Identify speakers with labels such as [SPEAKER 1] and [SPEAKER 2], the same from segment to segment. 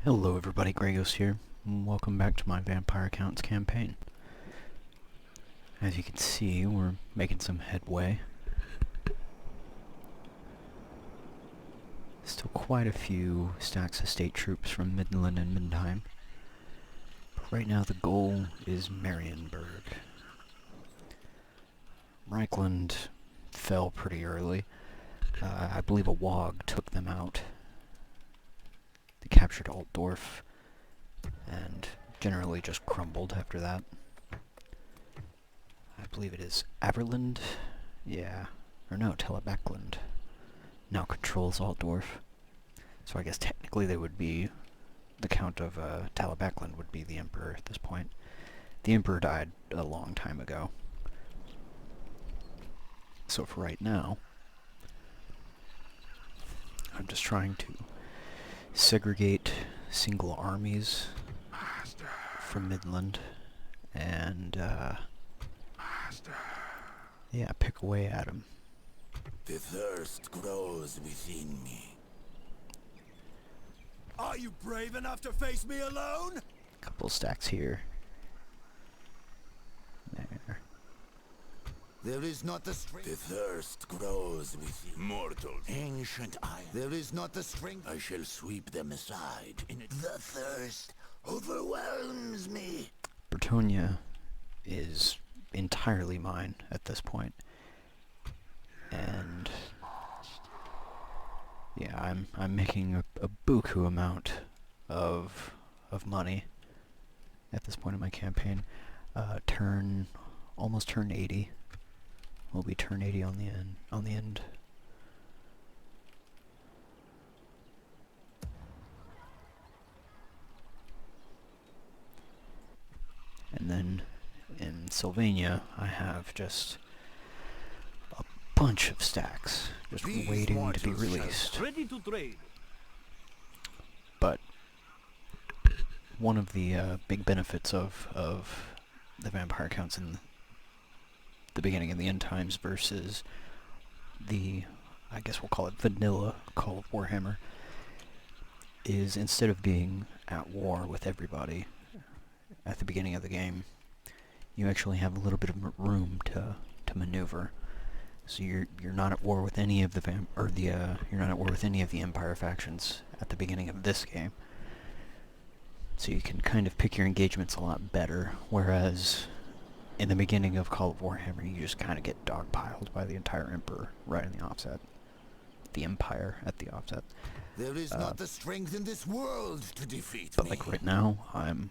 [SPEAKER 1] Hello everybody, Gregos here. Welcome back to my Vampire Accounts campaign. As you can see, we're making some headway. Still quite a few stacks of state troops from Middenland and Middenheim. But right now the goal is Marienburg. Reichland fell pretty early. I believe a Wog took them out. They captured Altdorf and generally just crumbled after that. I believe it is Averland, yeah, or no, Telebeckland now controls Altdorf. So I guess technically they would be, the Count of Telebeckland would be the Emperor at this point. The Emperor died a long time ago. So for right now, I'm just trying to segregate single armies from Midland and yeah, pick away at them.
[SPEAKER 2] The thirst grows within me. Are you brave enough to face me alone?
[SPEAKER 1] Couple stacks here. There.
[SPEAKER 2] There is not the strength. The thirst grows within mortals. Ancient iron. There is not the strength. I shall sweep them aside. The thirst overwhelms me.
[SPEAKER 1] Bretonia is entirely mine at this point. And yeah, I'm making a buku amount of money at this point in my campaign. Almost turn 80. Will be turn 80 on the end. And then in Sylvania, I have just a bunch of stacks just waiting to be released.
[SPEAKER 3] Ready to trade.
[SPEAKER 1] But one of the big benefits of the vampire counts in the beginning and the end times versus the, I guess we'll call it vanilla Call of Warhammer, is instead of being at war with everybody at the beginning of the game, you actually have a little bit of room to maneuver. So you're not at war with any of the you're not at war with any of the Empire factions at the beginning of this game. So you can kind of pick your engagements a lot better, whereas in the beginning of Call of Warhammer, you just kind of get dogpiled by the entire Emperor right in the offset. The Empire at the offset.
[SPEAKER 2] There is not the strength in this world to defeat
[SPEAKER 1] but
[SPEAKER 2] me.
[SPEAKER 1] like right now, I'm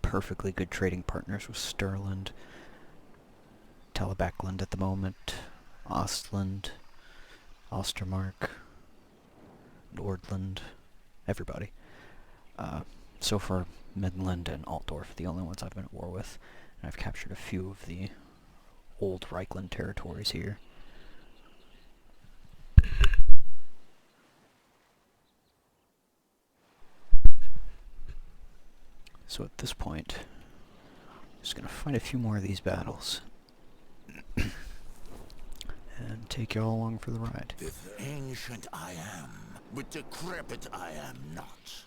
[SPEAKER 1] perfectly good trading partners with Stirland, Telebeckland at the moment, Ostland, Ostermark, Nordland, everybody. So far, Midland and Altdorf, the only ones I've been at war with. And I've captured a few of the old Reichland territories here. So at this point, I'm just going to fight a few more of these battles. And take you all along for the ride.
[SPEAKER 2] The ancient I am, but decrepit I am not.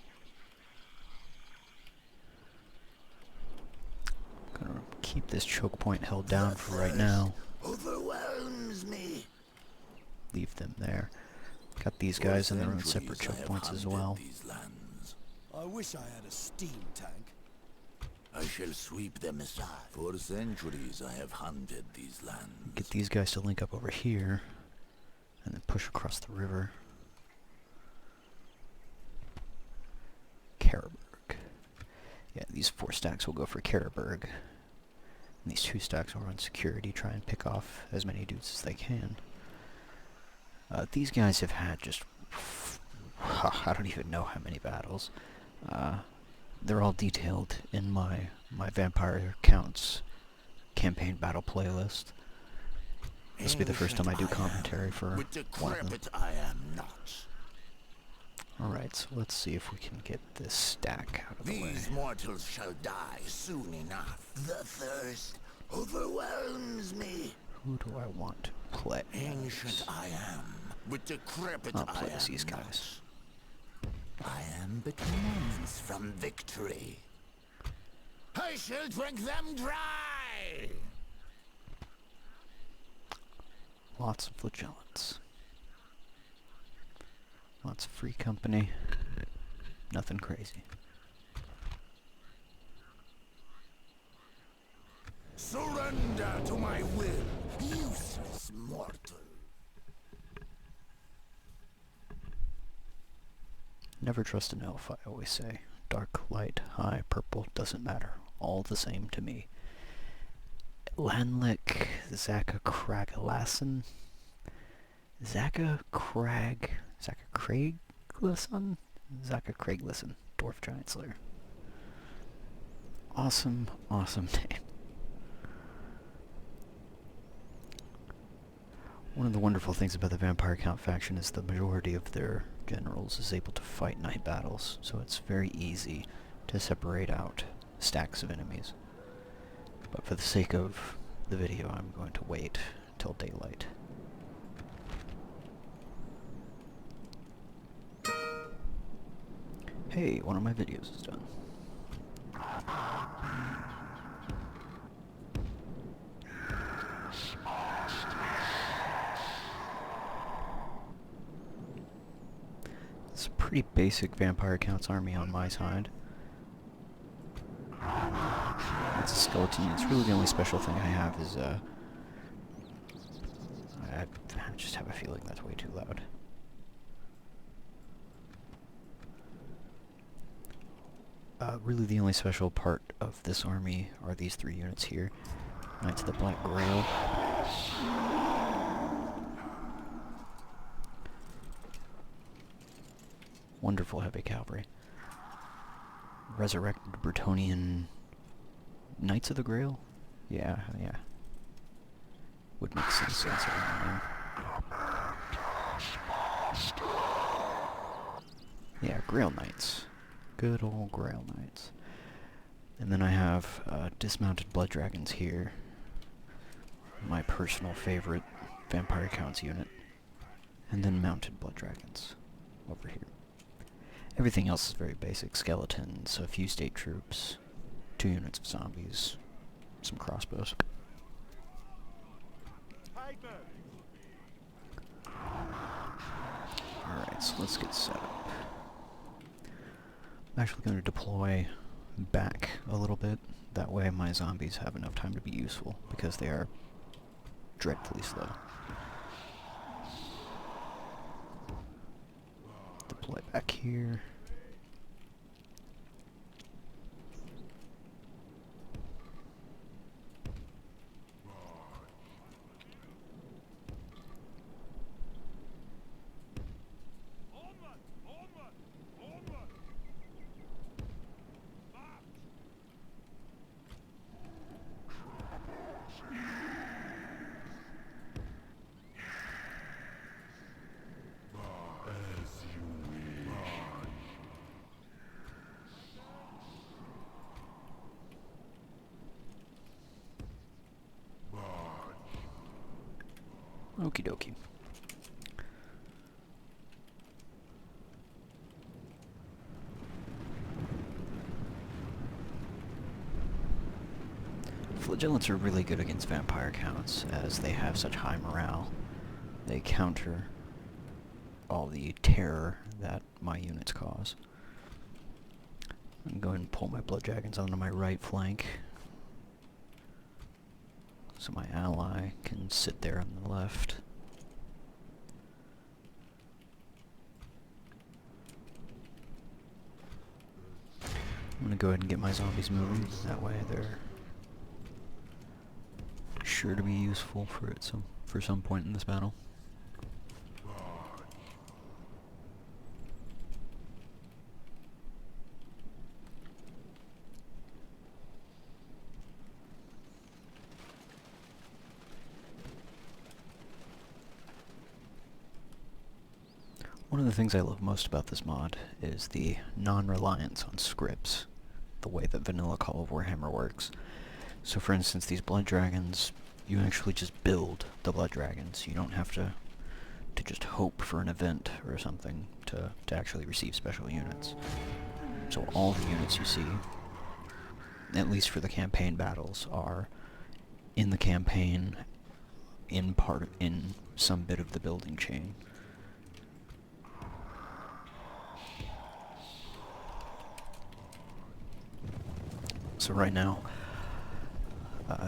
[SPEAKER 1] Gonna keep this choke point held down for right now.
[SPEAKER 2] Overwhelms me.
[SPEAKER 1] Leave them there. Got these guys in their own separate choke points as well.
[SPEAKER 4] I wish I had a steam tank.
[SPEAKER 2] I shall sweep them aside. For centuries I have hunted these lands.
[SPEAKER 1] Get these guys to link up over here, and then push across the river. Carlsburg. Yeah, these 4 stacks will go for Carlsburg. And these 2 stacks will run security, try and pick off as many dudes as they can. These guys have had just... I don't even know how many battles. They're all detailed in my Vampire Counts campaign battle playlist. This will be the first time I do commentary for one of them.
[SPEAKER 2] I am not.
[SPEAKER 1] Alright, so let's see if we can get this stack out of the way.
[SPEAKER 2] These mortals shall die soon enough. The thirst overwhelms me.
[SPEAKER 1] Who do I want to play?
[SPEAKER 2] Ancient I am, but decrepit
[SPEAKER 1] I'll
[SPEAKER 2] I
[SPEAKER 1] play
[SPEAKER 2] am
[SPEAKER 1] as these
[SPEAKER 2] not.
[SPEAKER 1] guys.
[SPEAKER 2] I am but moments from victory. I shall drink them dry!
[SPEAKER 1] Lots of flagellants. Lots of free company. Nothing crazy.
[SPEAKER 2] Surrender to my will, useless mortal.
[SPEAKER 1] Never trust an elf, I always say. Dark, light, high, purple, doesn't matter. All the same to me. Lanlick Zaka Craglasson? Zaka Craiglisson? Zaka Craiglisson, Dwarf Giant Slayer. Awesome, awesome name. One of the wonderful things about the Vampire Count faction is the majority of their generals is able to fight night battles, so it's very easy to separate out stacks of enemies. But for the sake of the video, I'm going to wait till daylight. Hey, one of my videos is done. It's a pretty basic Vampire Counts army on my side. It's a skeleton. It's really the only special thing I have is, I just have a feeling that's way too loud. Really the only special part of this army are these 3 units here. Knights of the Black Grail. Wonderful heavy cavalry. Resurrected Bretonnian Knights of the Grail? Yeah. Would make sense in name. Yeah, Grail Knights. Good old Grail Knights. And then I have dismounted Blood Dragons here. My personal favorite Vampire Counts unit. And then mounted Blood Dragons over here. Everything else is very basic. Skeletons, a few state troops, 2 units of zombies, some crossbows. Alright, so let's get set up. I'm actually going to deploy back a little bit. That way my zombies have enough time to be useful, because they are dreadfully slow. Deploy back here. Okie dokie. Flagellants are really good against Vampire Counts, as they have such high morale. They counter all the terror that my units cause. I'm going to pull my Blood Dragons onto my right flank, so my ally can sit there on the left. I'm going to go ahead and get my zombies moving, that way they're sure to be useful for some point in this battle. One of the things I love most about this mod is the non-reliance on scripts, the way that vanilla Call of Warhammer works. So for instance, these Blood Dragons, you actually just build the Blood Dragons. You don't have to to just hope for an event or something to actually receive special units. So all the units you see, at least for the campaign battles, are in the campaign in some bit of the building chain. So right now,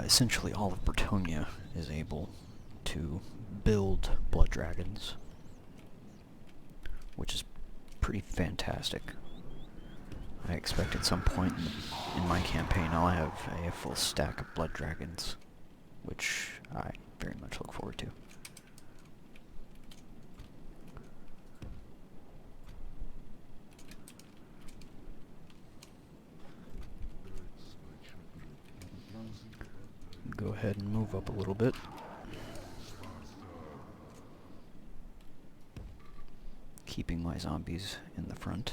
[SPEAKER 1] essentially all of Bretonia is able to build blood dragons, which is pretty fantastic. I expect at some point in my campaign I'll have a full stack of blood dragons, which I very much look forward to. Go ahead and move up a little bit. Keeping my zombies in the front.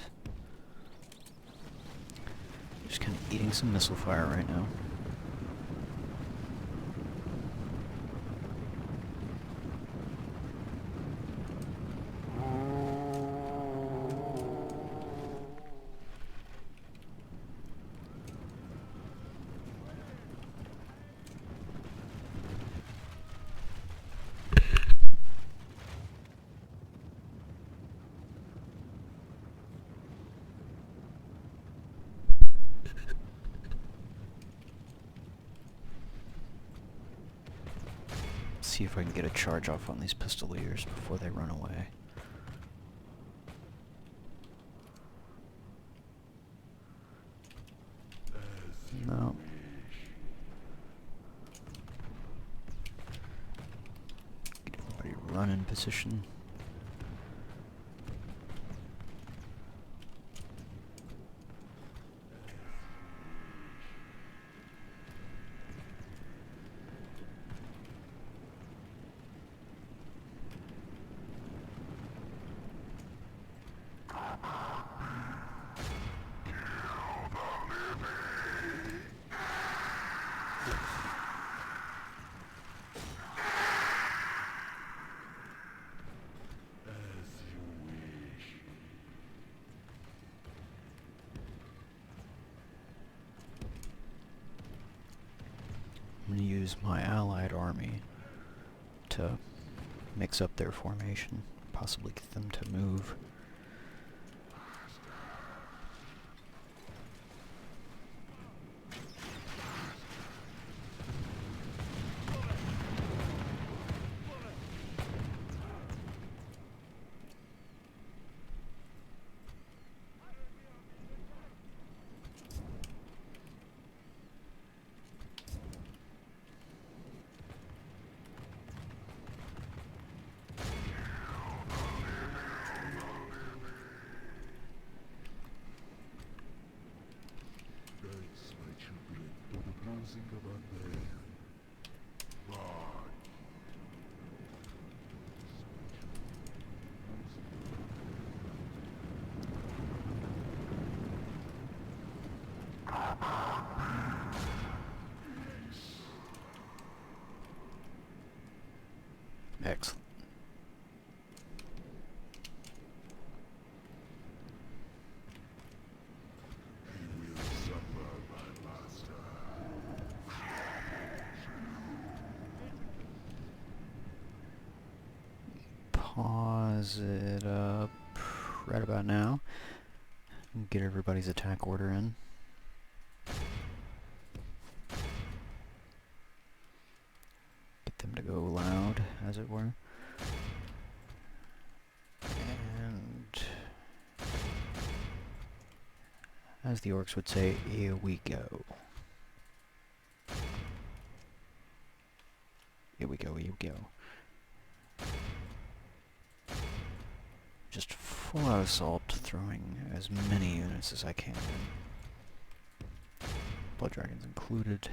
[SPEAKER 1] Just kind of eating some missile fire right now. See if I can get a charge off on these pistoliers before they run away. No. Get everybody run in position. I'm going to use my allied army to mix up their formation, possibly get them to move. Excellent. Pause it up right about now. Get everybody's attack order in. Get them to go loud, as it were. And as the orcs would say, here we go. Here we go, here we go. Just full out assault, throwing as many units as I can in. Blood dragons included.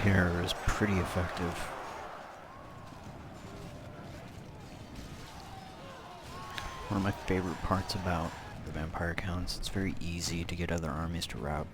[SPEAKER 1] terror is pretty effective. One of my favorite parts about the vampire counts, it's very easy to get other armies to rout.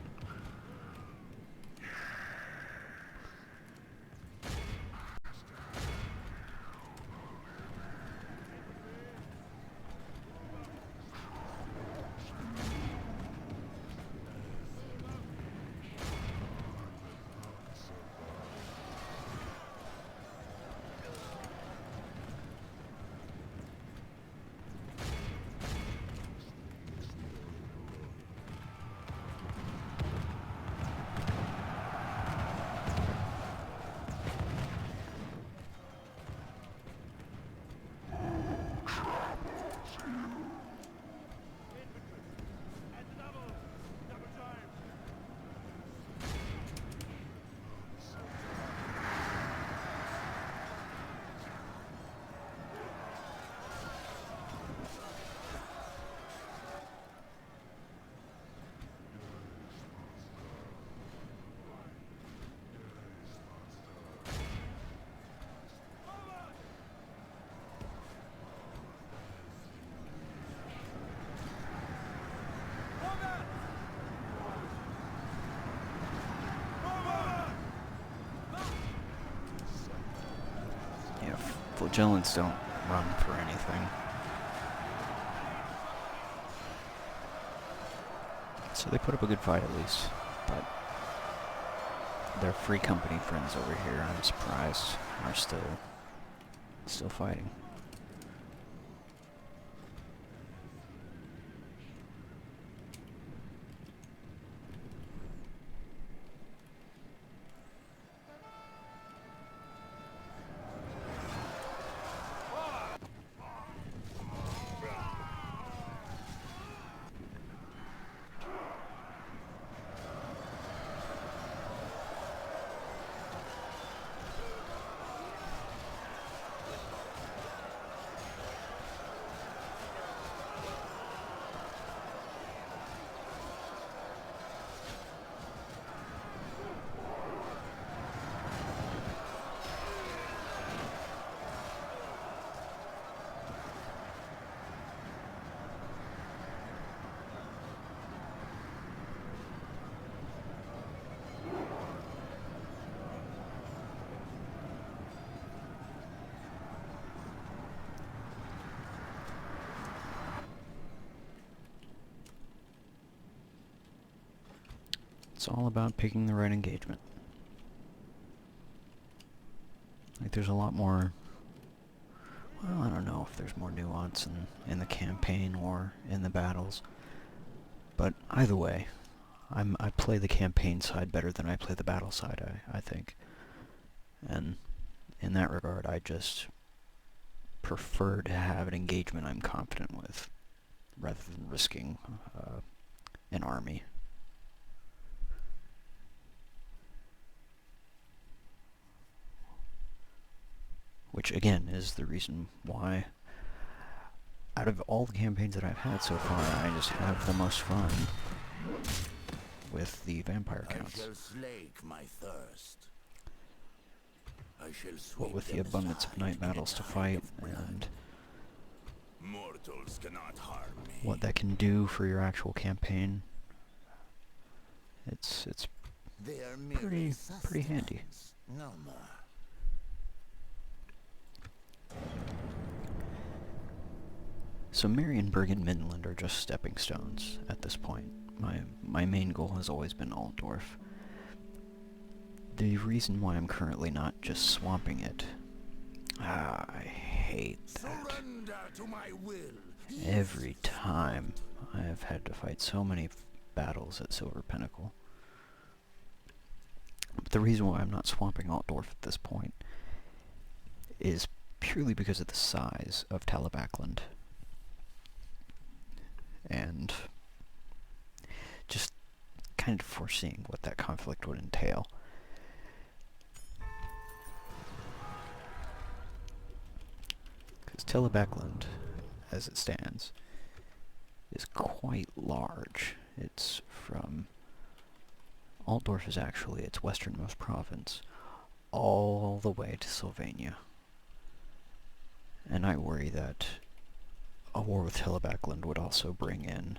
[SPEAKER 1] Flagellants don't run for anything. So they put up a good fight at least, but their free company friends over here, I'm surprised, are still fighting. It's all about picking the right engagement. Like, there's a lot more... Well, I don't know if there's more nuance in the campaign or in the battles. But either way, I play the campaign side better than I play the battle side, I think. And in that regard, I just prefer to have an engagement I'm confident with, rather than risking an army. Which, again, is the reason why, out of all the campaigns that I've had so far, I just have the most fun with the vampire counts.
[SPEAKER 2] I shall slake my thirst. I shall
[SPEAKER 1] What with the abundance of night battles to fight, and
[SPEAKER 2] mortals cannot harm me.
[SPEAKER 1] What that can do for your actual campaign, it's pretty handy.
[SPEAKER 2] No more.
[SPEAKER 1] So Marienburg and Middenland are just stepping stones at this point. My main goal has always been Altdorf. The reason why I'm currently not just swamping it... I hate that.
[SPEAKER 2] Surrender to my will.
[SPEAKER 1] Every time I have had to fight so many battles at Silver Pinnacle. But the reason why I'm not swamping Altdorf at this point is purely because of the size of Talabakland. And just kind of foreseeing what that conflict would entail. Because Talabakland, as it stands, is quite large. It's from... Altdorf is actually its westernmost province, all the way to Sylvania. And I worry that a war with Hillebackland would also bring in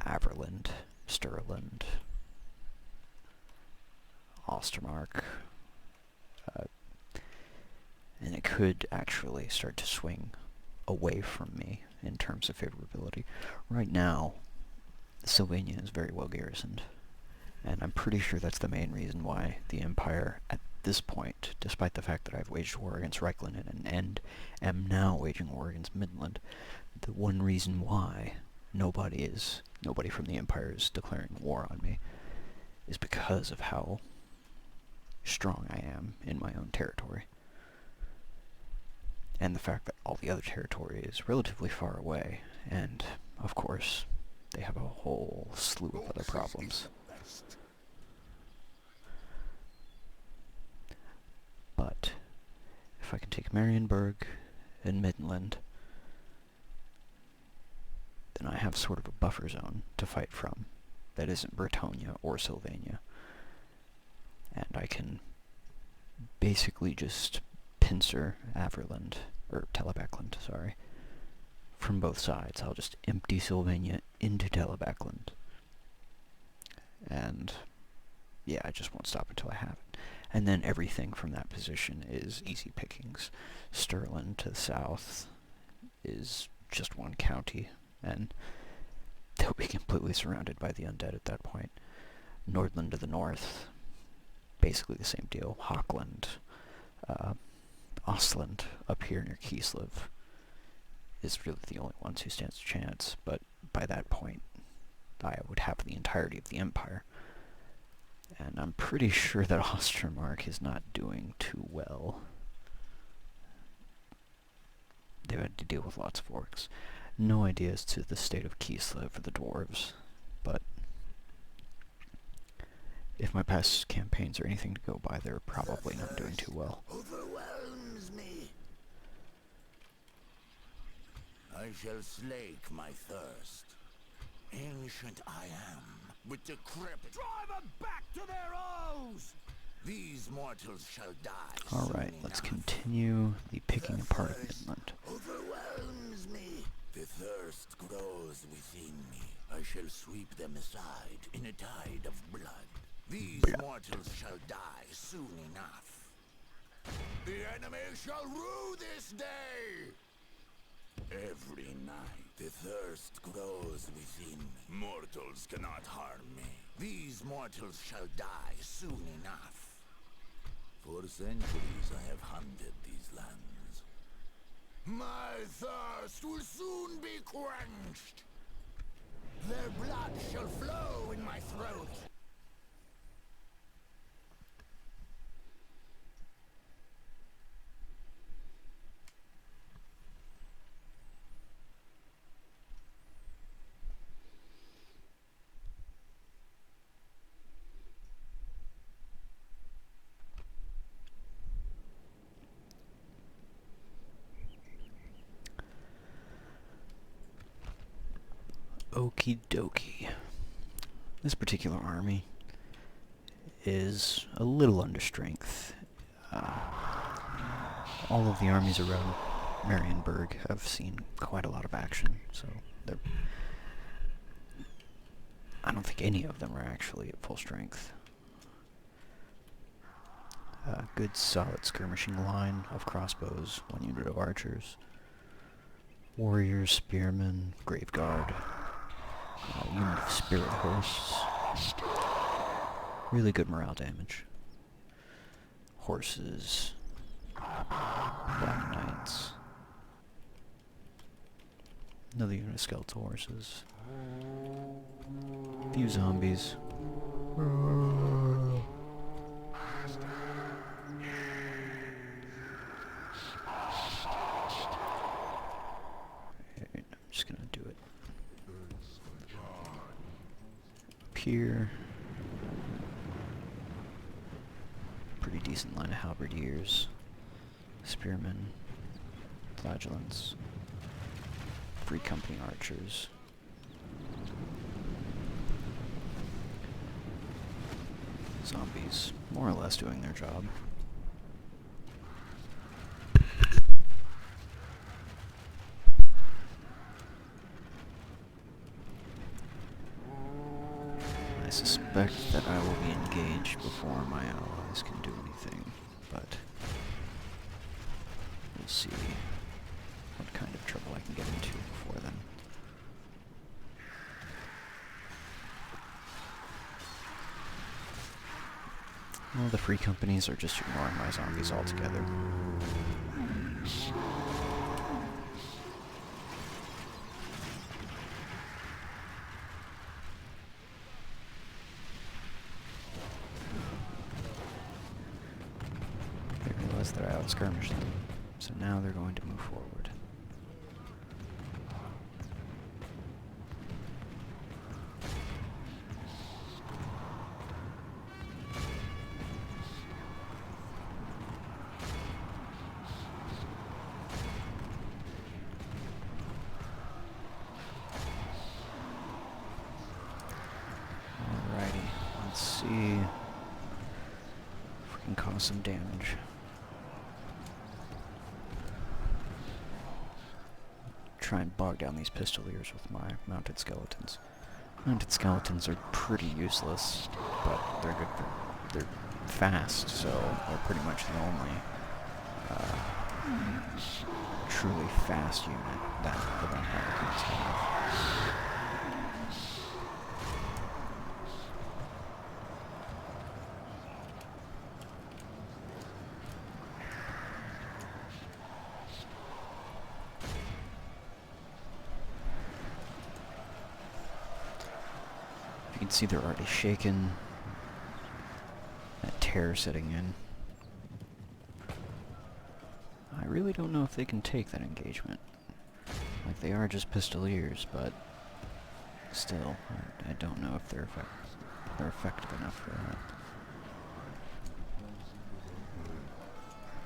[SPEAKER 1] Averland, Sturland, Ostermark, and it could actually start to swing away from me in terms of favorability. Right now, Sylvania is very well garrisoned, and I'm pretty sure that's the main reason why the Empire, at this point, despite the fact that I've waged war against Reikland and am now waging war against Middenland, the one reason why nobody from the Empire is declaring war on me is because of how strong I am in my own territory. And the fact that all the other territory is relatively far away, and, of course, they have a whole slew of other problems. But if I can take Marienburg and Middenland, then I have sort of a buffer zone to fight from that isn't Bretonia or Sylvania. And I can basically just pincer Averland, or Telebackland, sorry, from both sides. I'll just empty Sylvania into Telebackland. And yeah, I just won't stop until I have it. And then everything from that position is easy pickings. Sturland to the south is just one county, and they'll be completely surrounded by the undead at that point. Nordland to the north, basically the same deal. Hochland, Ostland up here near Kislev is really the only ones who stands a chance, but by that point I would have the entirety of the Empire. And I'm pretty sure that Ostermark is not doing too well. They've had to deal with lots of orcs. No idea as to the state of Kislev for the dwarves, but if my past campaigns are anything to go by, they're probably not doing too well.
[SPEAKER 2] Overwhelms me. I shall slake my thirst. Ancient I am, with decrepit. Drive them back to their holes! These mortals shall die.
[SPEAKER 1] Alright, let's continue the picking apart of Midland.
[SPEAKER 2] Overwhelms me. The thirst grows within me. I shall sweep them aside in a tide of blood. These mortals shall die soon enough. The enemy shall rue this day! Every night, the thirst grows within me. Mortals cannot harm me. These mortals shall die soon enough. For centuries I have hunted these lands. My thirst will soon be quenched. Their blood shall flow in my throat.
[SPEAKER 1] Okie dokie. This particular army is a little under strength. All of the armies around Marienburg have seen quite a lot of action, so I don't think any of them are actually at full strength. Good solid skirmishing line of crossbows, 1 unit of archers, warriors, spearmen, grave guard, unit of spirit horse, really good morale damage, horses, black knights, another unit of skeletal horses, a few zombies. I'm just gonna do it up here. Pretty decent line of halberdiers, spearmen, flagellants, 3 company archers. Zombies more or less doing their job. I suspect that I will be engaged before my allies can do anything, but we'll see what kind of trouble I can get into before then. Well, the free companies are just ignoring my zombies altogether. They realize that I out-skirmished them, so now they're going to move forward. Let's see if we can cause some damage. Try and bog down these pistoliers with my mounted skeletons. Mounted skeletons are pretty useless, but they're good for, they're fast, so they're pretty much the only truly fast unit that the vampire have. You can see they're already shaken. That terror setting in. I really don't know if they can take that engagement. Like, they are just pistoliers, but still, I don't know if they're effective enough for that.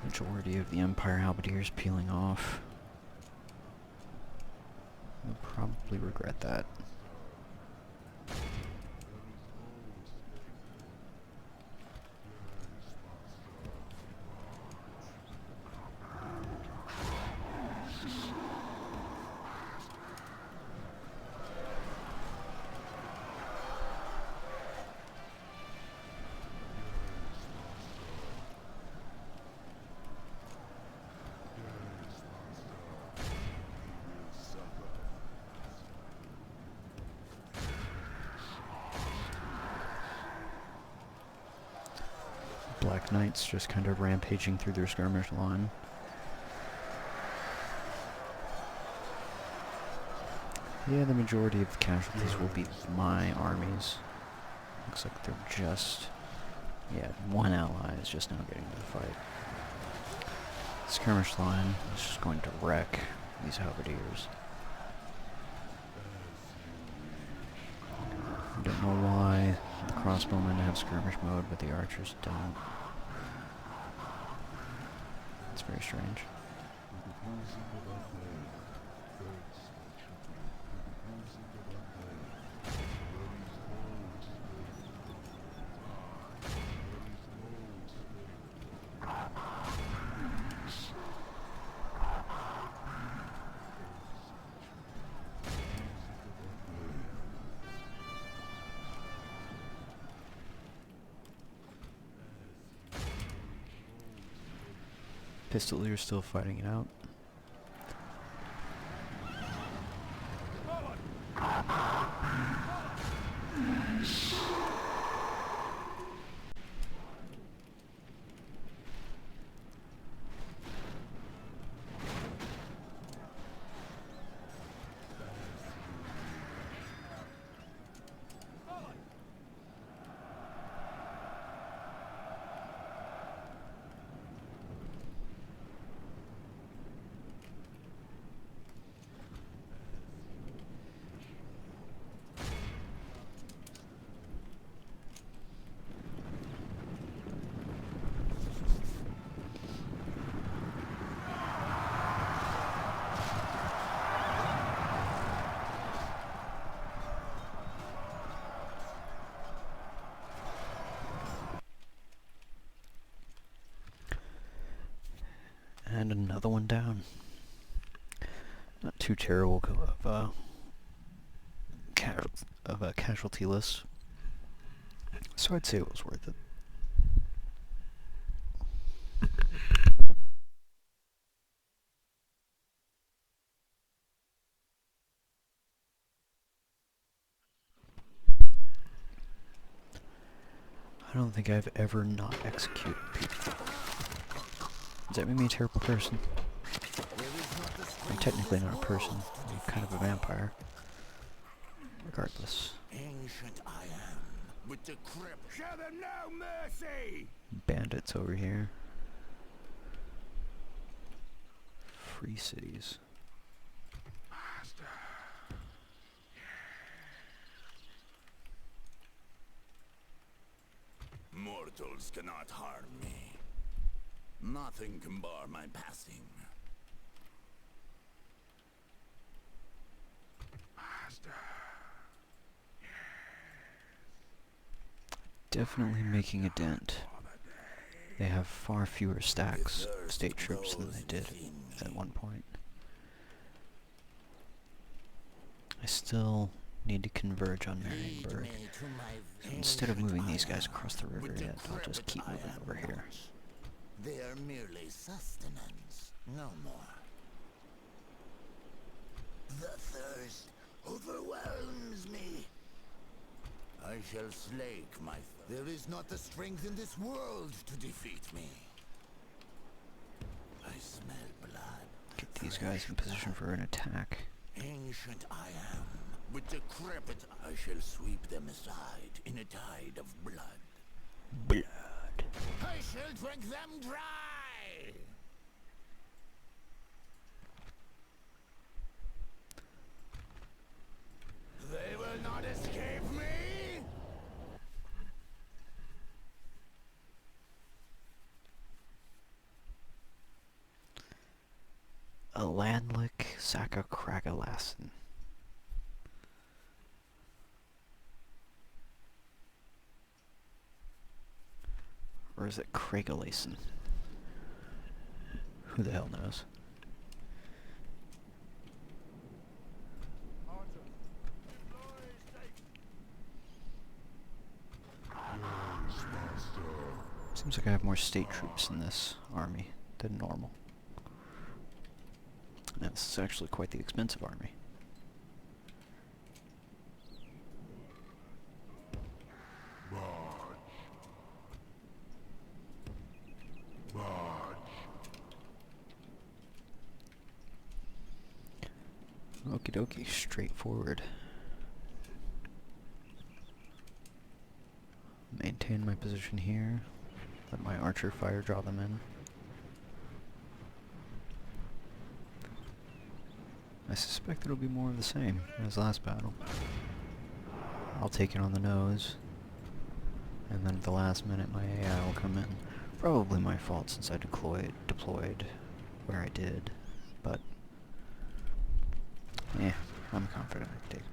[SPEAKER 1] Majority of the Empire halberdiers peeling off. They'll probably regret that. Black Knights just kind of rampaging through their skirmish line. Yeah, the majority of the casualties will be my armies. Looks like they're just... yeah, one ally is just now getting to the fight. Skirmish line is just going to wreck these halberdiers. I don't know why the crossbowmen have skirmish mode, but the archers don't. It's very strange. Pistoliers still fighting it out. another one down. Not too terrible of a casualty list, so I'd say it was worth it. I don't think I've ever not executed people. Does that make me a terrible person? I'm technically not a person. I'm kind of a vampire. Regardless.
[SPEAKER 2] Ancient I am, with the crypt. Show them no mercy!
[SPEAKER 1] Bandits over here. Free cities.
[SPEAKER 2] Mortals cannot harm me. Nothing can bar my passing.
[SPEAKER 1] Definitely making a dent. They have far fewer stacks of state troops than they did at one point. I still need to converge on Marienburg. So instead of moving these guys across the river yet, I'll just keep moving over here.
[SPEAKER 2] They are merely sustenance, no more. The thirst overwhelms me. I shall slake my... There is not the strength in this world to defeat me. I smell blood.
[SPEAKER 1] Get these guys in position for an attack.
[SPEAKER 2] Ancient I am. With decrepit, I shall sweep them aside in a tide of blood.
[SPEAKER 1] Blood.
[SPEAKER 2] I shall drink them dry! They will not escape me!
[SPEAKER 1] A Landlick Sacacragalassen. Or is it Craigallason? Who the hell knows? Seems like I have more state troops in this army than normal. Now, this is actually quite the expensive army. Okie dokie, straightforward. Maintain my position here. Let my archer fire draw them in. I suspect it'll be more of the same as last battle. I'll take it on the nose, and then at the last minute my AI will come in. Probably my fault since I deployed where I did, but yeah, I'm confident I can take it.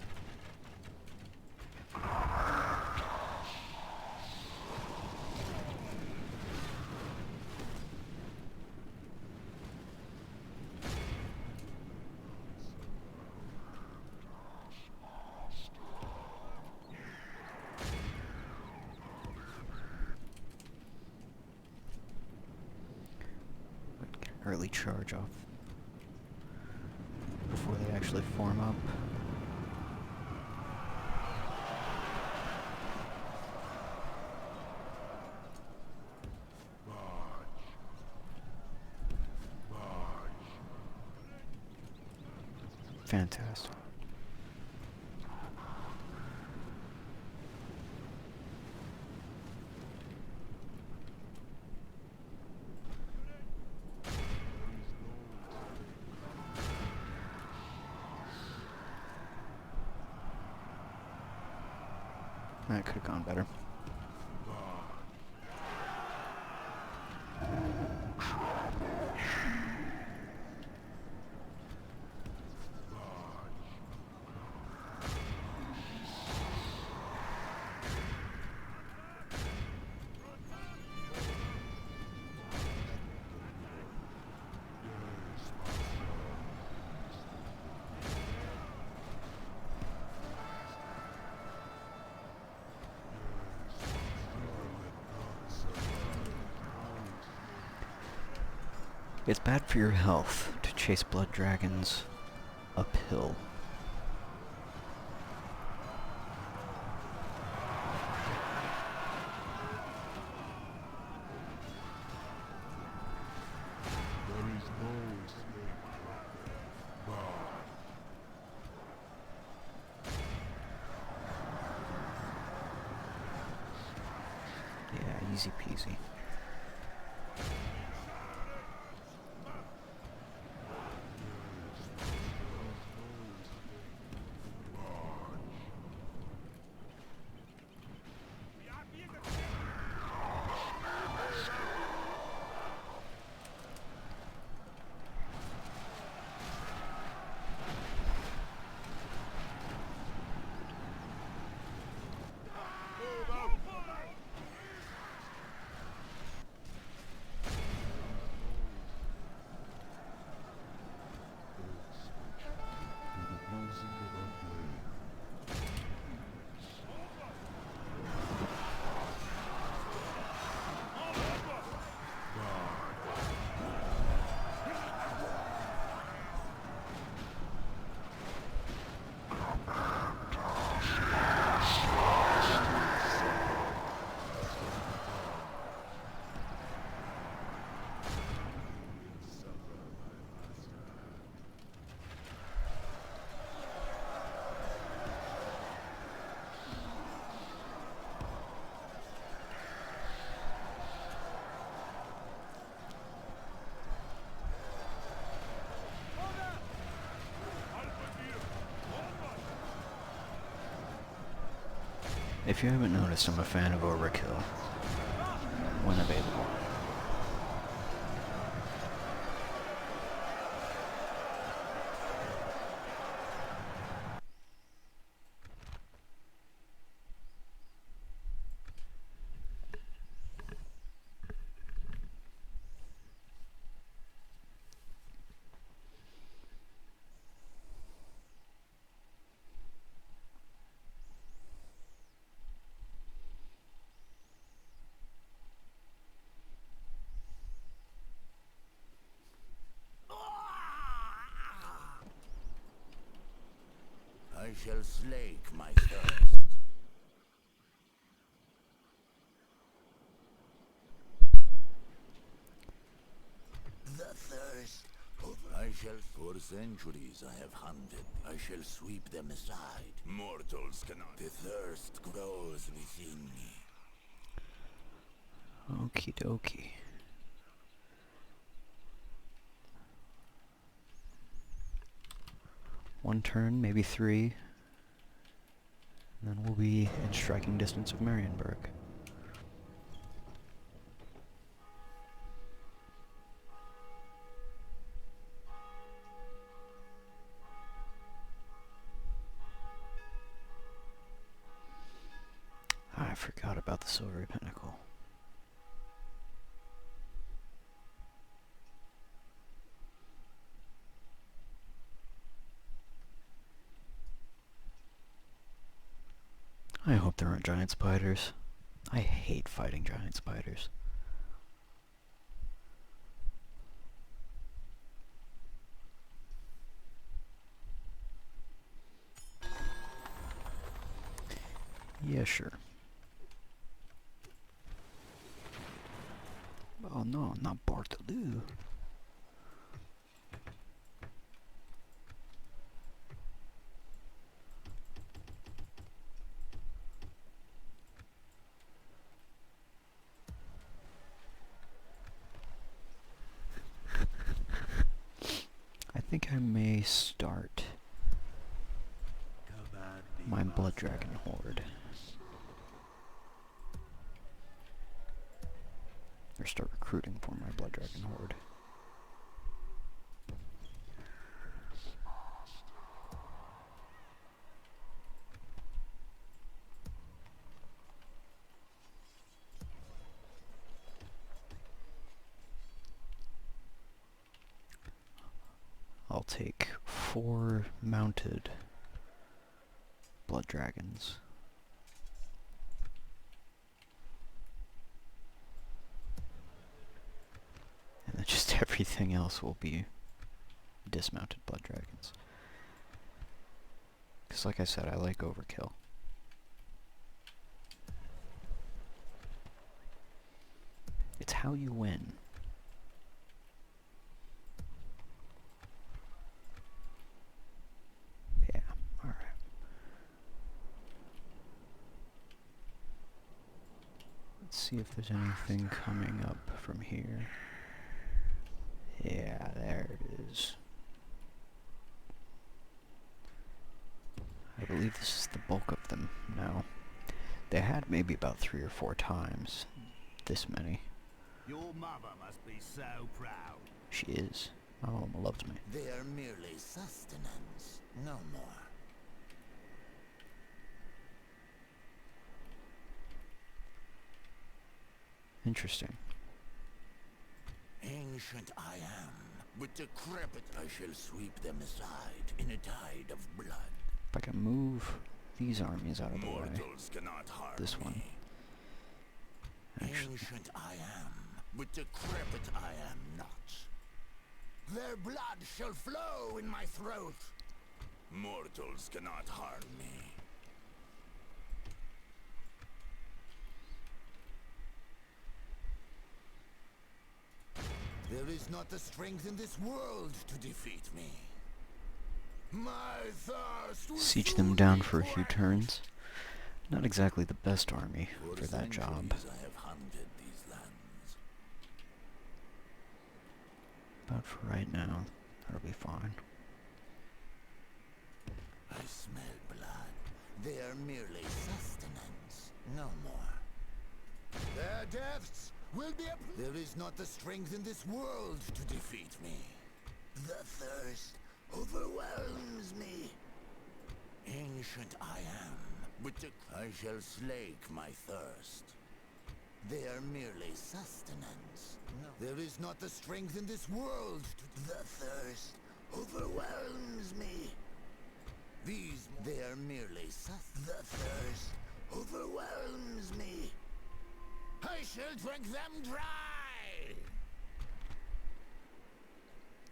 [SPEAKER 1] Early charge off before they actually form up. Fantastic. That could have gone better. It's bad for your health to chase blood dragons uphill. Yeah, easy peasy. If you haven't noticed, I'm a fan of overkill when available.
[SPEAKER 2] I shall slake my thirst. The thirst. I shall. For centuries I have hunted. I shall sweep them aside. Mortals cannot. The thirst grows within me.
[SPEAKER 1] Okie dokie. One turn, maybe 3, and then we'll be in striking distance of Marienburg. I forgot about the Silvery Pinnacle. I hope there aren't giant spiders. I hate fighting giant spiders. Yeah, sure. Oh no, not Bartolou. I think I may start my blood dragon horde. Or start recruiting for my blood dragon horde. I'll take 4 mounted blood dragons. And then just everything else will be dismounted blood dragons. Because like I said, I like overkill. It's how you win. Yeah, alright. Let's see if there's anything coming up from here. Yeah, there it is. I believe this is the bulk of them now. They had maybe about 3 or 4 times this many.
[SPEAKER 2] Your mother must be so proud.
[SPEAKER 1] She is. My mama loves me.
[SPEAKER 2] They are merely sustenance, no more.
[SPEAKER 1] Interesting.
[SPEAKER 2] Ancient I am, but decrepit I shall sweep them aside in a tide of blood.
[SPEAKER 1] If I can move these armies out of the way.
[SPEAKER 2] Mortals cannot harm
[SPEAKER 1] This one.
[SPEAKER 2] me.
[SPEAKER 1] Actually,
[SPEAKER 2] Ancient I am, but decrepit I am not. Their blood shall flow in my throat. Mortals cannot harm me. There is not the strength in this world to defeat me. My thirst will
[SPEAKER 1] siege them
[SPEAKER 2] soon
[SPEAKER 1] down
[SPEAKER 2] be
[SPEAKER 1] for a few
[SPEAKER 2] quenched.
[SPEAKER 1] turns. Not exactly the best army
[SPEAKER 2] For
[SPEAKER 1] for that job.
[SPEAKER 2] centuries I have hunted these lands.
[SPEAKER 1] But for right now, that'll be fine.
[SPEAKER 2] I smell blood. They are merely sustenance, no more. Their deaths will be There is not the strength in this world to defeat me. The thirst overwhelms me. Ancient I am, but I shall slake my thirst. They are merely sustenance. No. There is not the strength in this world to... The thirst overwhelms me. They are merely The thirst overwhelms me. I shall drink them dry.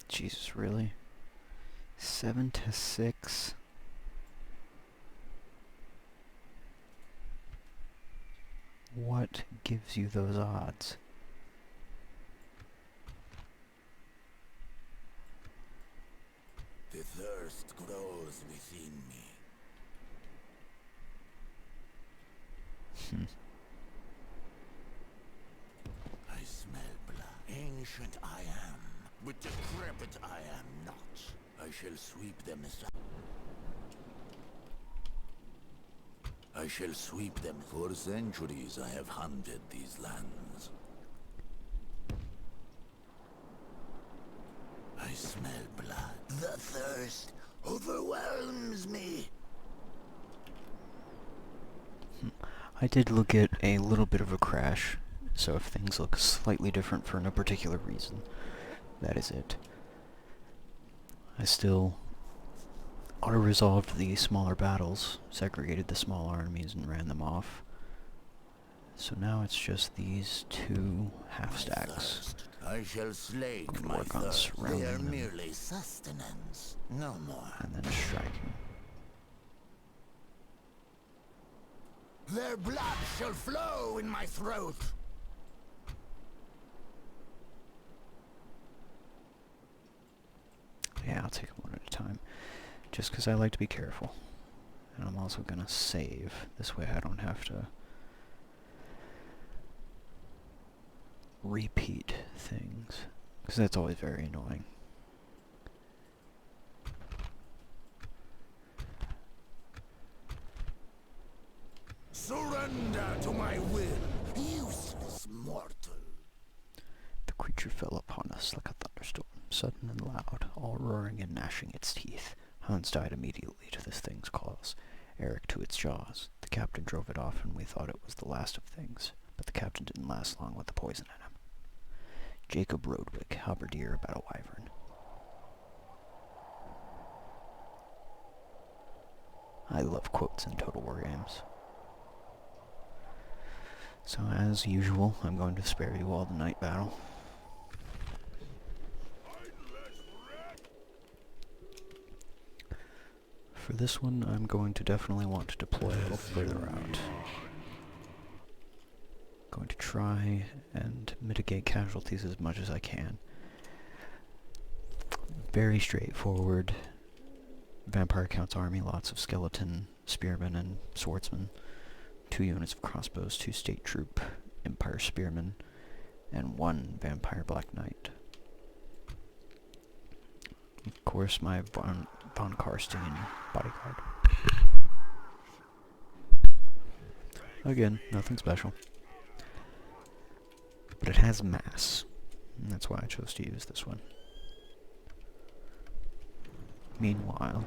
[SPEAKER 1] Jesus, really? 7 to 6? What gives you those odds?
[SPEAKER 2] The thirst grows within me. I smell blood. Ancient I am, but decrepit I am not. I shall sweep them aside. I shall sweep them. For centuries I have hunted these lands. I smell blood. The thirst overwhelms me.
[SPEAKER 1] I did look at a little bit of a crash, so if things look slightly different for no particular reason, that is it. I still auto-resolved the smaller battles, segregated the small armies and ran them off. So now it's just these 2 half-stacks.
[SPEAKER 2] I shall slake
[SPEAKER 1] Going to
[SPEAKER 2] my
[SPEAKER 1] work on
[SPEAKER 2] thirst.
[SPEAKER 1] surrounding
[SPEAKER 2] They are
[SPEAKER 1] them.
[SPEAKER 2] merely sustenance, no more.
[SPEAKER 1] And then striking.
[SPEAKER 2] Their blood shall flow in my throat.
[SPEAKER 1] Yeah, I'll take them one at a time. Just because I like to be careful. And I'm also going to save. This way I don't have to repeat things. Because that's always very annoying.
[SPEAKER 2] Surrender to my will, useless mortal.
[SPEAKER 1] The creature fell upon us like a thunderstorm, sudden and loud, all roaring and gnashing its teeth. Hans died immediately to this thing's claws, Eric to its jaws. The captain drove it off, and we thought it was the last of things, but the captain didn't last long with the poison in him. Jacob Rodwick, halberdier about a wyvern. I love quotes in Total War games. So as usual, I'm going to spare you all the night battle. For this one, I'm going to definitely want to deploy a little further out. Going to try and mitigate casualties as much as I can. Very straightforward Vampire Count's army, lots of skeleton, spearmen, and swordsmen. 2 units of crossbows, 2 state troop Empire spearmen, and 1 Vampire Black Knight. Of course, my von Karstein bodyguard. Again, nothing special. But it has mass, and that's why I chose to use this one. Meanwhile,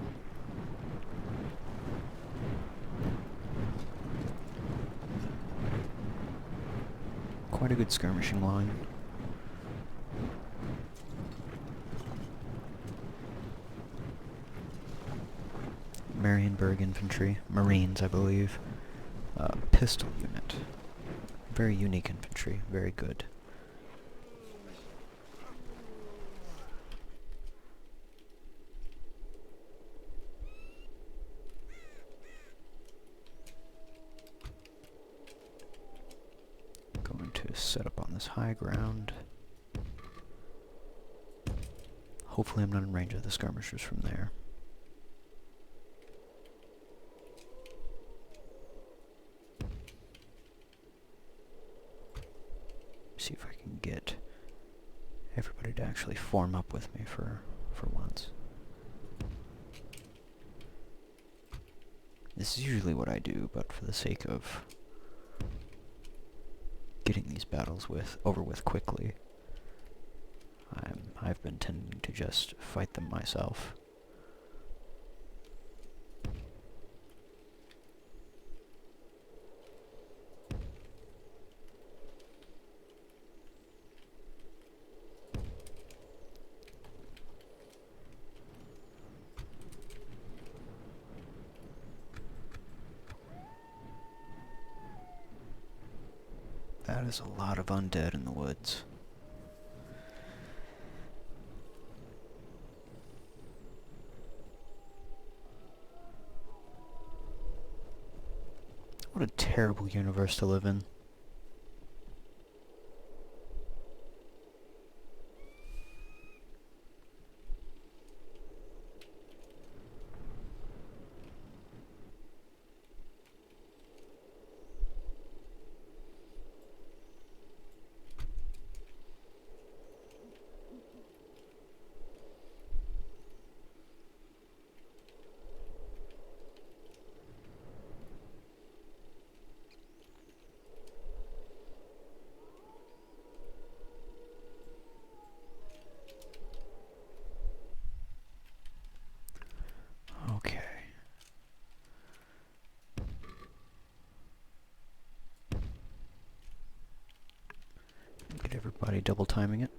[SPEAKER 1] quite a good skirmishing line. Marienburg infantry, Marines, I believe. Pistol unit. Very unique infantry, very good. Going to set up on this high ground. Hopefully I'm not in range of the skirmishers from there. See if I can get everybody to actually form up with me for once. This is usually what I do, but for the sake of getting these battles over with quickly, I've been tending to just fight them myself. That is a lot of undead in the woods. What a terrible universe to live in. Okay. Get everybody double timing it.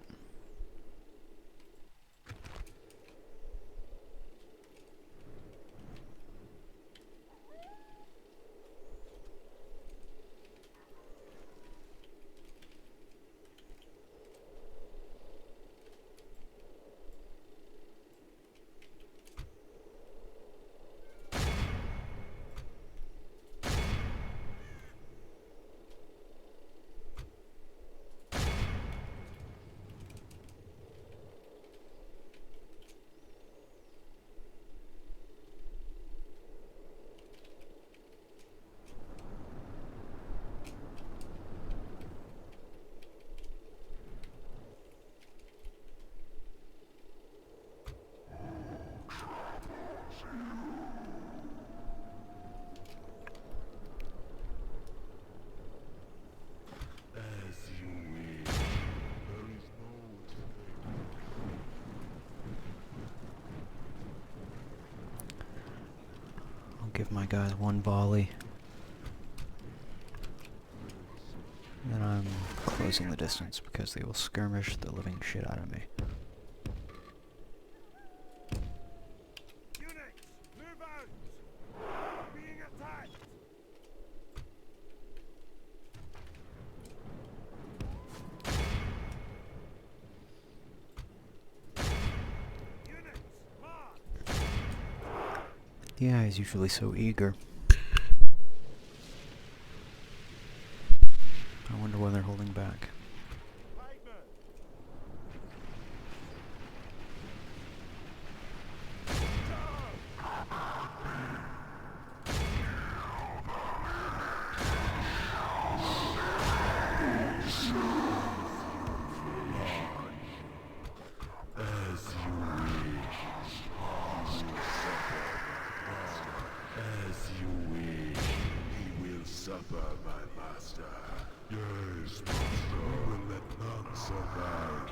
[SPEAKER 1] Give my guys one volley. Then I'm closing the distance because they will skirmish the living shit out of me.
[SPEAKER 4] Units, move out! Being attacked!
[SPEAKER 1] Yeah, he's usually so eager. I wonder why they're holding back.
[SPEAKER 4] Pikemen!
[SPEAKER 3] As you wish, he will suffer, my master. Yes, master. We will let none survive.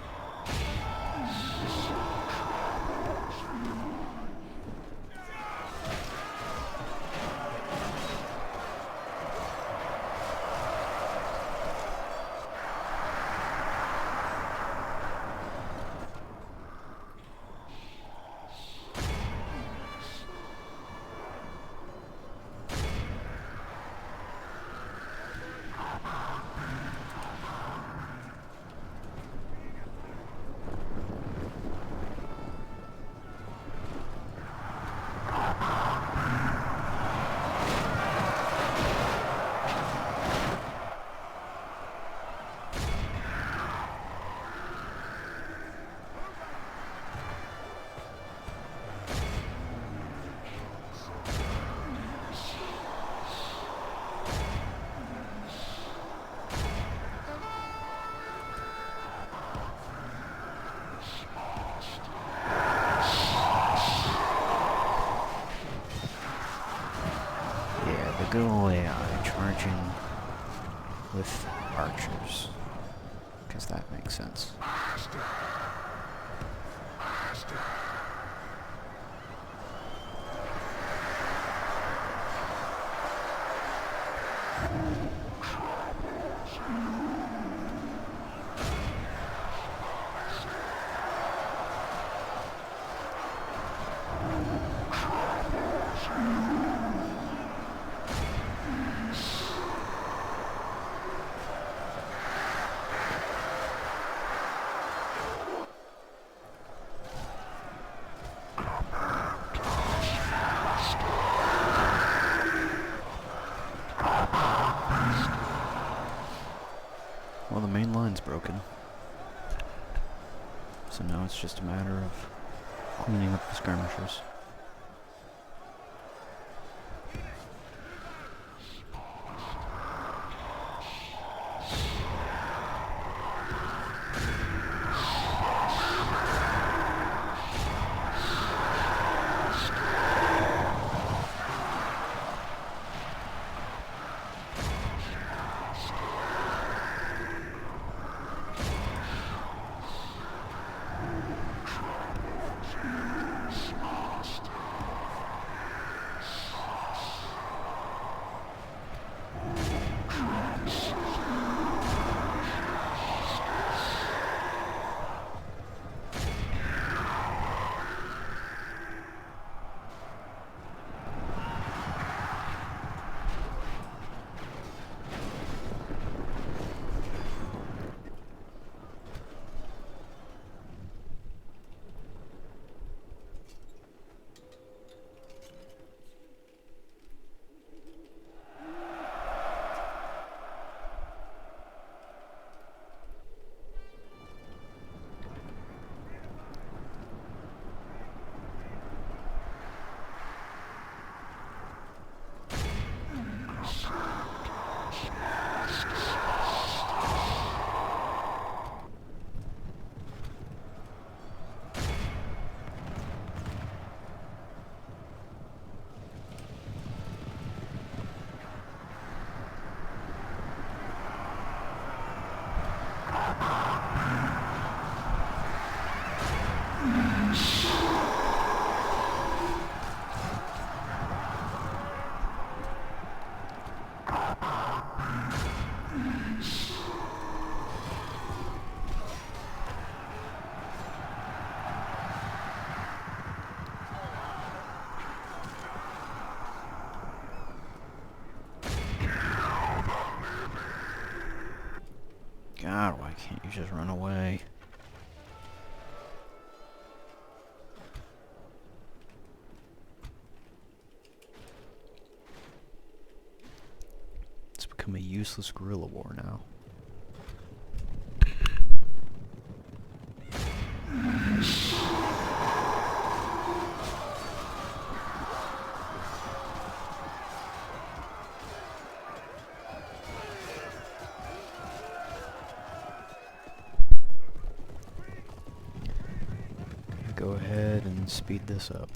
[SPEAKER 1] Yeah, the good old AI charging with archers. Because that makes sense. Well, the main line's broken. So now it's just a matter of cleaning up the skirmishers. God, why can't you just run away? become a useless guerrilla war now. Go ahead and speed this up.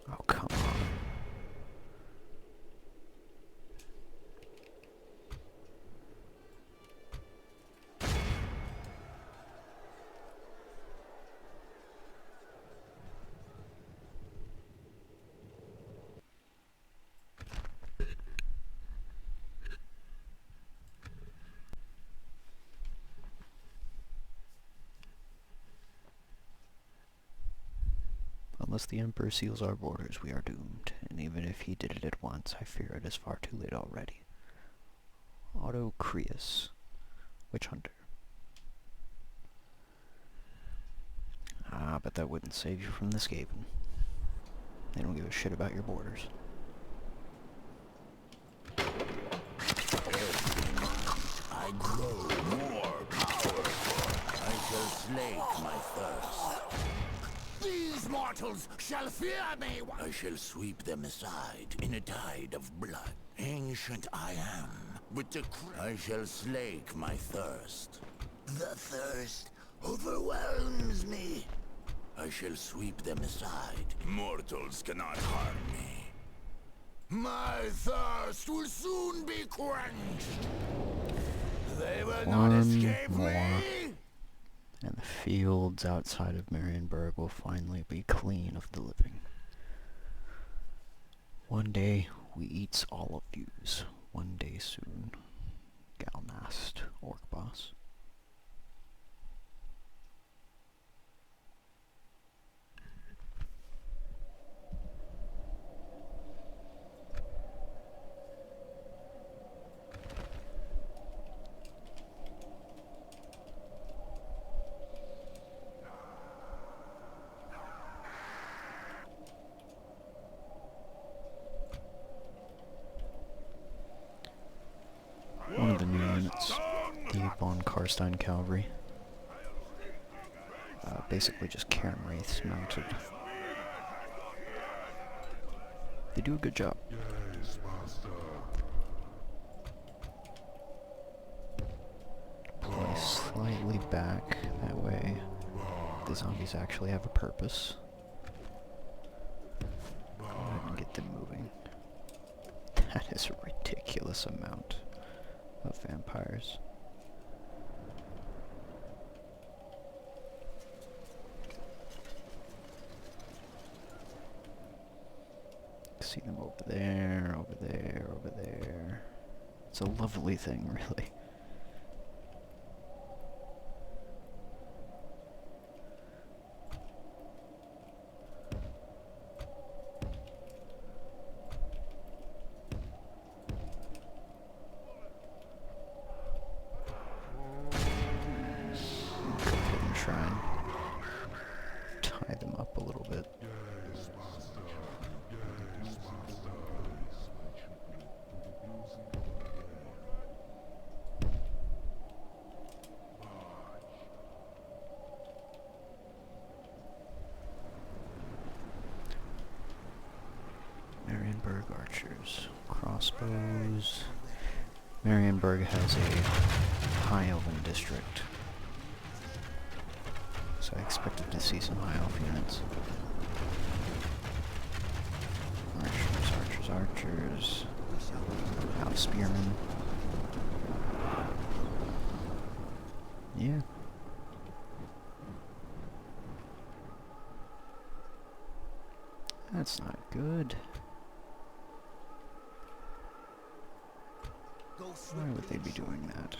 [SPEAKER 1] Oh, come on. Unless the Emperor seals our borders, we are doomed. And even if he did it at once, I fear it is far too late already. Otto Creus, Witch Hunter. Ah, but that wouldn't save you from the Skaven. They don't give a shit about your borders.
[SPEAKER 2] I grow more powerful. I shall slake my thirst. These mortals shall fear me. I shall sweep them aside in a tide of blood. Ancient I am, with the I shall slake my thirst. The thirst overwhelms me. I shall sweep them aside. Mortals cannot harm me. My thirst will soon be quenched. They will not escape me.
[SPEAKER 1] And the fields outside of Marienburg will finally be clean of the living. One day we eats all of yous. One day soon. Galnast, Orc Boss. One of the new units, the von Karstein cavalry. Basically just Karen Wraiths mounted. They do a good job.
[SPEAKER 3] Yes, master.
[SPEAKER 1] Play slightly back, that way the zombies actually have a purpose. Go ahead and get them moving. That is a ridiculous amount of vampires. See them over there, over there, over there. It's a lovely thing, really. Go ahead and try and tie them up a little bit.
[SPEAKER 3] Yes, master. Yes, master.
[SPEAKER 1] Marienburg archers, crossbows. Marienburg has a high elven district, so I expected to see some high elf units. Archers, archers, archers. House spearmen. Yeah. That's not good. Why would they be doing that?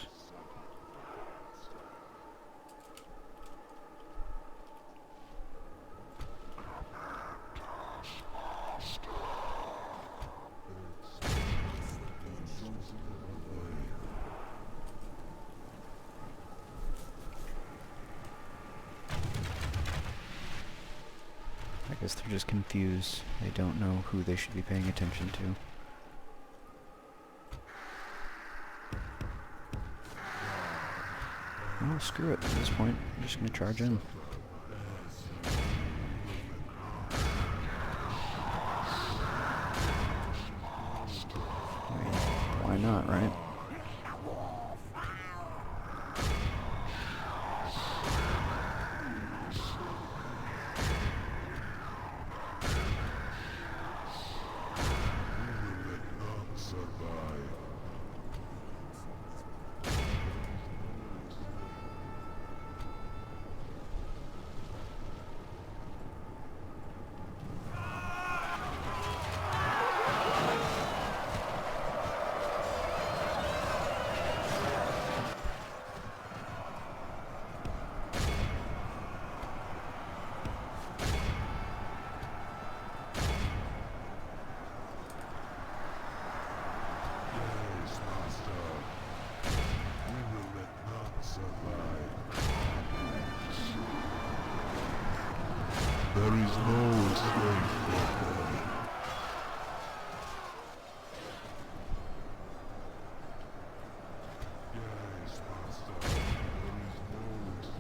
[SPEAKER 1] I guess they're just confused. They don't know who they should be paying attention to. Oh, screw it at this point. I'm just gonna charge in. I mean, why not, right?
[SPEAKER 3] There is no strength for them. Yes, Master. There is no strength.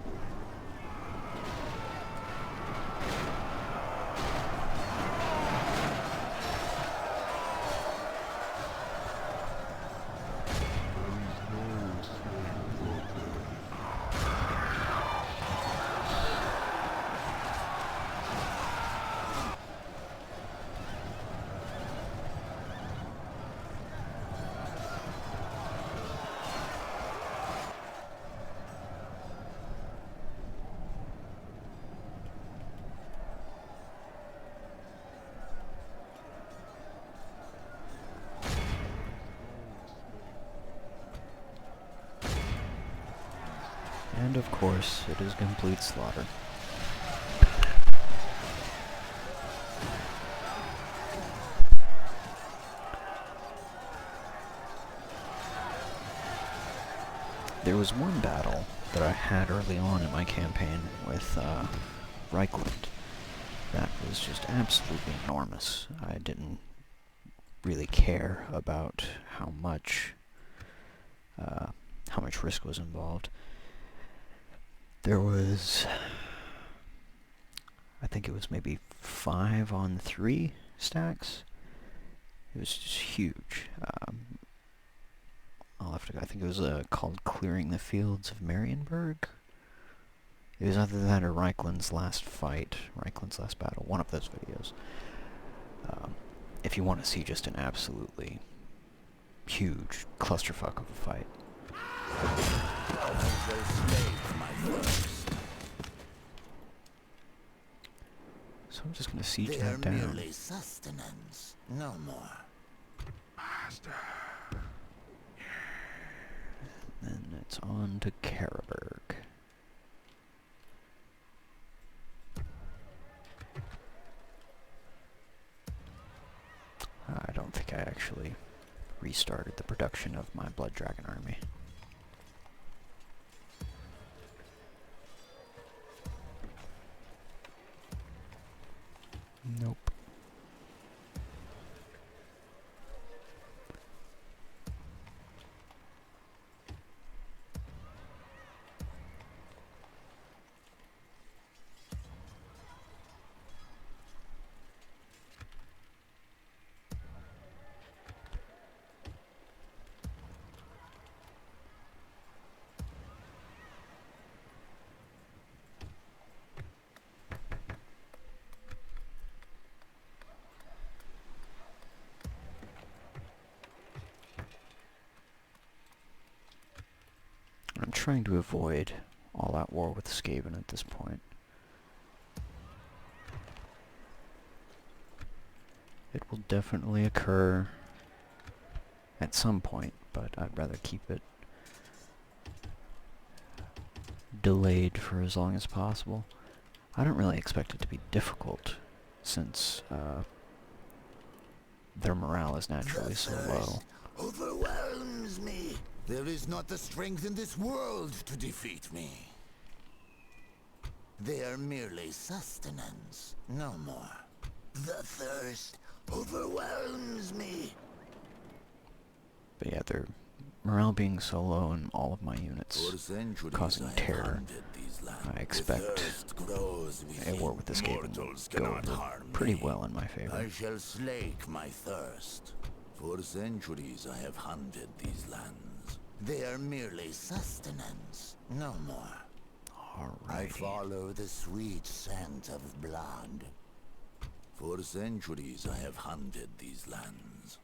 [SPEAKER 3] There is no strength for them.
[SPEAKER 1] And of course, it is complete slaughter. There was one battle that I had early on in my campaign with Reichland that was just absolutely enormous. I didn't really care about how much risk was involved. There was, I think it was maybe 5 on 3 stacks. It was just huge. I'll have to go. I think it was called Clearing the Fields of Marienburg. It was either that or Reichland's last fight, Reichland's last battle, one of those videos. If you want to see just an absolutely huge clusterfuck of a fight. So I'm just going to siege that down.
[SPEAKER 2] Merely sustenance, no more.
[SPEAKER 3] Master.
[SPEAKER 1] Then it's on to Carlsburg. I don't think I actually restarted the production of my Blood Dragon army. Nope. I'm trying to avoid all-out war with Skaven at this point. It will definitely occur at some point, but I'd rather keep it delayed for as long as possible. I don't really expect it to be difficult, since their morale is naturally so low.
[SPEAKER 2] Overwhelms me. There is not the strength in this world to defeat me. They are merely sustenance, no more. The thirst overwhelms me.
[SPEAKER 1] But yeah, their morale being so low in all of my units,
[SPEAKER 2] For centuries
[SPEAKER 1] causing
[SPEAKER 2] I have
[SPEAKER 1] terror.
[SPEAKER 2] hunted these lands.
[SPEAKER 1] I expect
[SPEAKER 2] The thirst grows
[SPEAKER 1] a
[SPEAKER 2] within.
[SPEAKER 1] war with this game will
[SPEAKER 2] Mortals
[SPEAKER 1] go
[SPEAKER 2] cannot
[SPEAKER 1] over
[SPEAKER 2] harm
[SPEAKER 1] pretty
[SPEAKER 2] me.
[SPEAKER 1] well in my favor.
[SPEAKER 2] I shall slake my thirst. For centuries I have hunted these lands. They are merely sustenance, no more. I
[SPEAKER 1] Alrighty.
[SPEAKER 2] follow the sweet scent of blood. For centuries I have hunted these lands.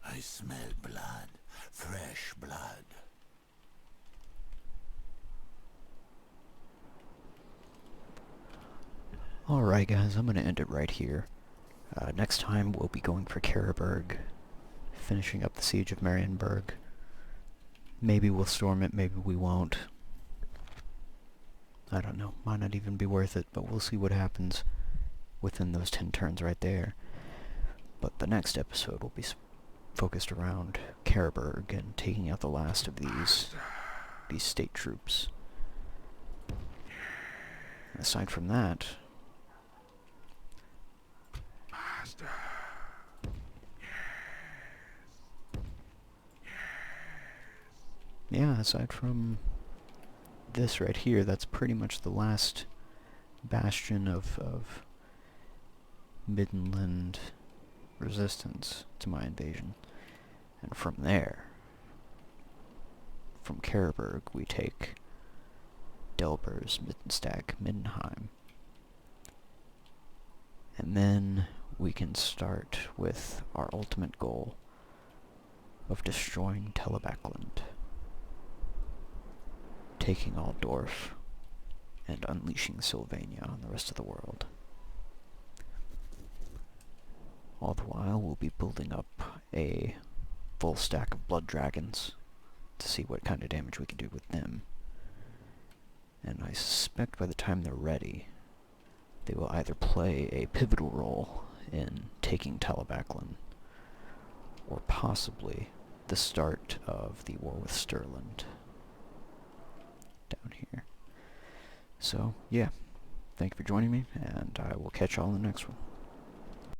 [SPEAKER 2] I smell blood, fresh blood.
[SPEAKER 1] Alright guys, I'm gonna end it right here. Next time we'll be going for Carlsburg, finishing up the siege of Marienburg. Maybe we'll storm it, maybe we won't. I don't know, might not even be worth it, but we'll see what happens within those 10 turns right there. But the next episode will be focused around Carlsburg and taking out the last of these state troops. Aside from that, yeah, aside from this right here, that's pretty much the last bastion of middenland resistance to my invasion. And from there, from Carlsburg, we take Delbers, Mittenstag, Middenheim. And then we can start with our ultimate goal of destroying Telebachland, taking Altdorf, and unleashing Sylvania on the rest of the world. All the while, we'll be building up a full stack of blood dragons to see what kind of damage we can do with them. And I suspect by the time they're ready, they will either play a pivotal role in taking Telebachland, or possibly the start of the war with Stirland down here. So, yeah, thank you for joining me, and I will catch y'all in the next one.